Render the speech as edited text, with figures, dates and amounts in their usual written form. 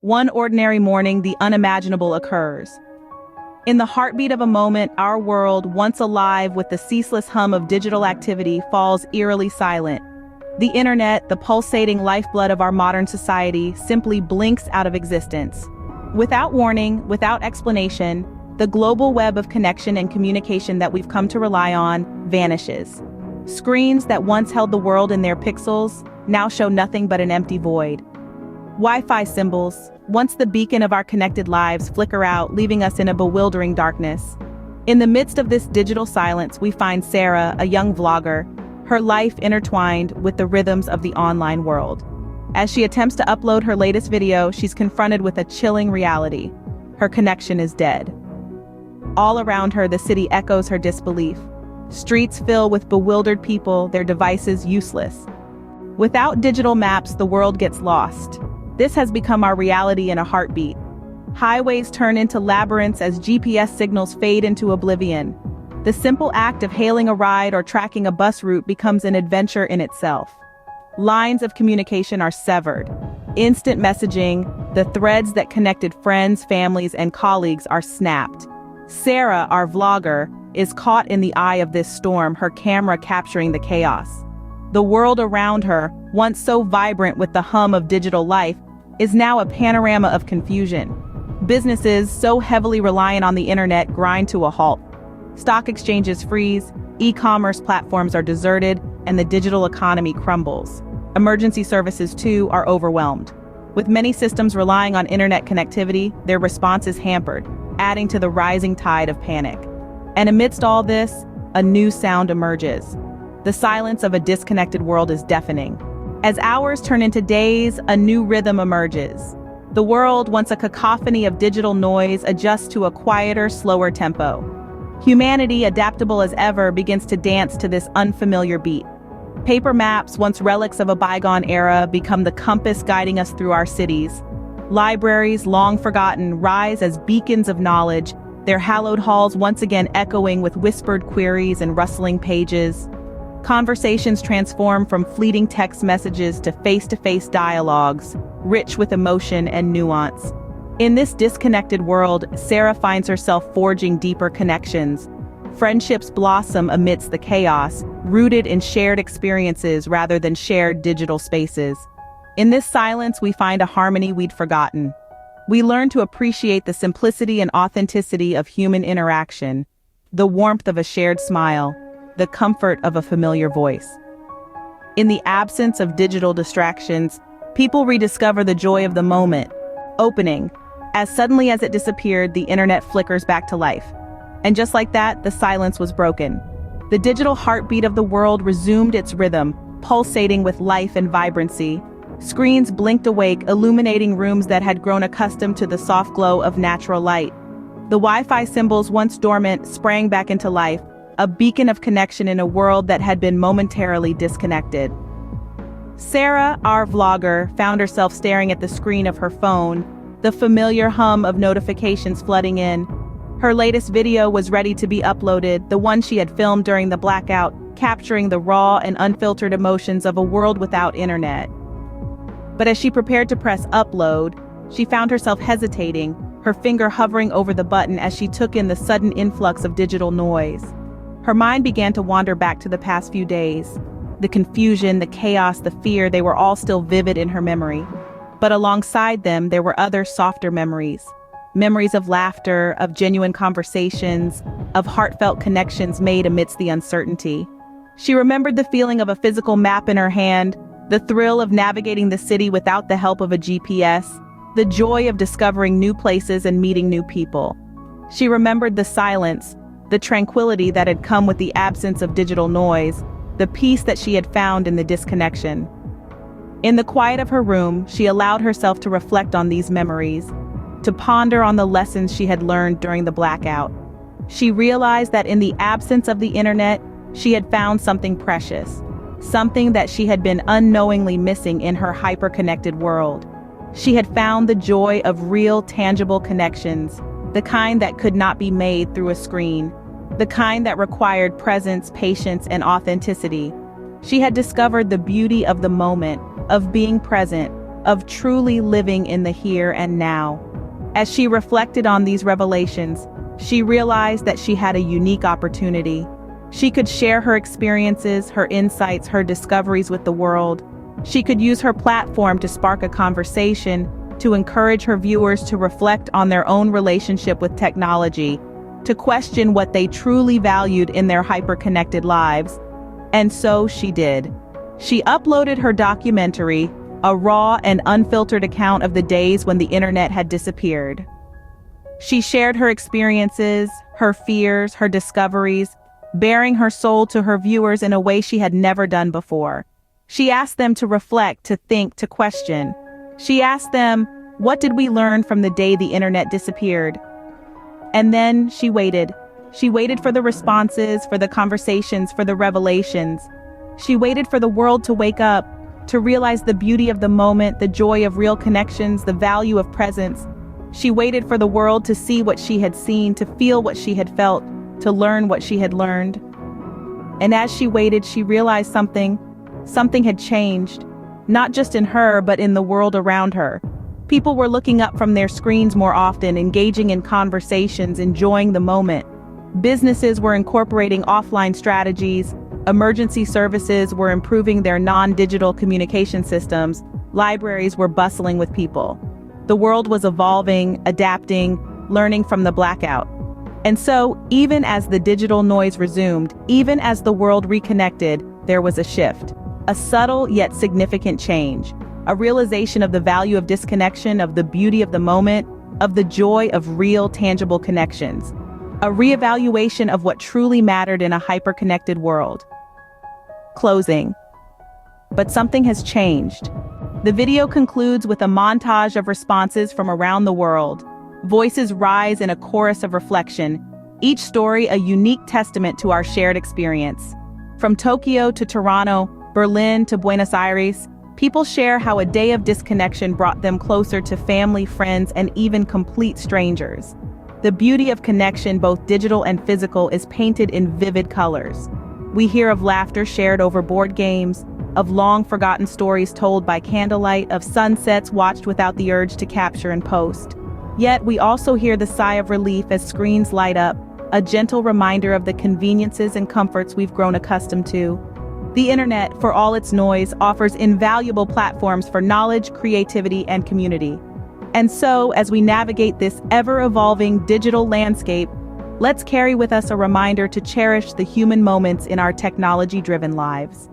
One ordinary morning, the unimaginable occurs. In the heartbeat of a moment, our world, once alive with the ceaseless hum of digital activity, falls eerily silent. The internet, the pulsating lifeblood of our modern society, simply blinks out of existence. Without warning, without explanation, the global web of connection and communication that we've come to rely on vanishes. Screens that once held the world in their pixels now show nothing but an empty void. Wi-Fi symbols, once the beacon of our connected lives, flicker out, leaving us in a bewildering darkness. In the midst of this digital silence, we find Sarah, a young vlogger, her life intertwined with the rhythms of the online world. As she attempts to upload her latest video, she's confronted with a chilling reality. Her connection is dead. All around her, the city echoes her disbelief. Streets fill with bewildered people, their devices useless. Without digital maps, the world gets lost. This has become our reality in a heartbeat. Highways turn into labyrinths as GPS signals fade into oblivion. The simple act of hailing a ride or tracking a bus route becomes an adventure in itself. Lines of communication are severed. Instant messaging, the threads that connected friends, families, and colleagues are snapped. Sarah, our vlogger, is caught in the eye of this storm, her camera capturing the chaos. The world around her, once so vibrant with the hum of digital life, is now a panorama of confusion. Businesses, so heavily reliant on the internet, grind to a halt. Stock exchanges freeze, e-commerce platforms are deserted, and the digital economy crumbles. Emergency services, too, are overwhelmed. With many systems relying on internet connectivity, their response is hampered, adding to the rising tide of panic. And amidst all this, a new sound emerges. The silence of a disconnected world is deafening. As hours turn into days, a new rhythm emerges. The world, once a cacophony of digital noise, adjusts to a quieter, slower tempo. Humanity, adaptable as ever, begins to dance to this unfamiliar beat. Paper maps, once relics of a bygone era, become the compass guiding us through our cities. Libraries, long forgotten, rise as beacons of knowledge, their hallowed halls once again echoing with whispered queries and rustling pages. Conversations transform from fleeting text messages to face-to-face dialogues, rich with emotion and nuance. In this disconnected world, Sarah finds herself forging deeper connections. Friendships blossom amidst the chaos, rooted in shared experiences rather than shared digital spaces. In this silence, we find a harmony we'd forgotten. We learn to appreciate the simplicity and authenticity of human interaction, the warmth of a shared smile, the comfort of a familiar voice. In the absence of digital distractions, people rediscover the joy of the moment, opening. As suddenly as it disappeared, the internet flickers back to life. And just like that, the silence was broken. The digital heartbeat of the world resumed its rhythm, pulsating with life and vibrancy. Screens blinked awake, illuminating rooms that had grown accustomed to the soft glow of natural light. The Wi-Fi symbols, once dormant, sprang back into life, a beacon of connection in a world that had been momentarily disconnected. Sarah, our vlogger, found herself staring at the screen of her phone, the familiar hum of notifications flooding in. Her latest video was ready to be uploaded, the one she had filmed during the blackout, capturing the raw and unfiltered emotions of a world without internet. But as she prepared to press upload, she found herself hesitating, her finger hovering over the button as she took in the sudden influx of digital noise. Her mind began to wander back to the past few days. The confusion, the chaos, the fear, they were all still vivid in her memory. But alongside them, there were other softer memories. Memories of laughter, of genuine conversations, of heartfelt connections made amidst the uncertainty. She remembered the feeling of a physical map in her hand, the thrill of navigating the city without the help of a GPS, the joy of discovering new places and meeting new people. She remembered the silence, the tranquility that had come with the absence of digital noise, the peace that she had found in the disconnection. In the quiet of her room, she allowed herself to reflect on these memories, to ponder on the lessons she had learned during the blackout. She realized that in the absence of the internet, she had found something precious, something that she had been unknowingly missing in her hyper-connected world. She had found the joy of real, tangible connections, the kind that could not be made through a screen, the kind that required presence, patience, and authenticity. She had discovered the beauty of the moment, of being present, of truly living in the here and now. As she reflected on these revelations, she realized that she had a unique opportunity. She could share her experiences, her insights, her discoveries with the world. She could use her platform to spark a conversation, to encourage her viewers to reflect on their own relationship with technology, to question what they truly valued in their hyper-connected lives. And so she did. She uploaded her documentary, a raw and unfiltered account of the days when the internet had disappeared. She shared her experiences, her fears, her discoveries, baring her soul to her viewers in a way she had never done before. She asked them to reflect, to think, to question. She asked them, what did we learn from the day the internet disappeared? And then she waited. She waited for the responses, for the conversations, for the revelations. She waited for the world to wake up, to realize the beauty of the moment, the joy of real connections, the value of presence. She waited for the world to see what she had seen, to feel what she had felt, to learn what she had learned. And as she waited, she realized something had changed, not just in her, but in the world around her. People were looking up from their screens more often, engaging in conversations, enjoying the moment. Businesses were incorporating offline strategies. Emergency services were improving their non-digital communication systems. Libraries were bustling with people. The world was evolving, adapting, learning from the blackout. And so, even as the digital noise resumed, even as the world reconnected, there was a shift. A subtle yet significant change. A realization of the value of disconnection, of the beauty of the moment, of the joy of real, tangible connections. A reevaluation of what truly mattered in a hyper-connected world. Closing. But something has changed. The video concludes with a montage of responses from around the world. Voices rise in a chorus of reflection, each story a unique testament to our shared experience. From Tokyo to Toronto, Berlin to Buenos Aires, people share how a day of disconnection brought them closer to family, friends, and even complete strangers. The beauty of connection, both digital and physical, is painted in vivid colors. We hear of laughter shared over board games, of long-forgotten stories told by candlelight, of sunsets watched without the urge to capture and post. Yet we also hear the sigh of relief as screens light up, a gentle reminder of the conveniences and comforts we've grown accustomed to. The internet, for all its noise, offers invaluable platforms for knowledge, creativity, and community. And so, as we navigate this ever-evolving digital landscape, let's carry with us a reminder to cherish the human moments in our technology-driven lives.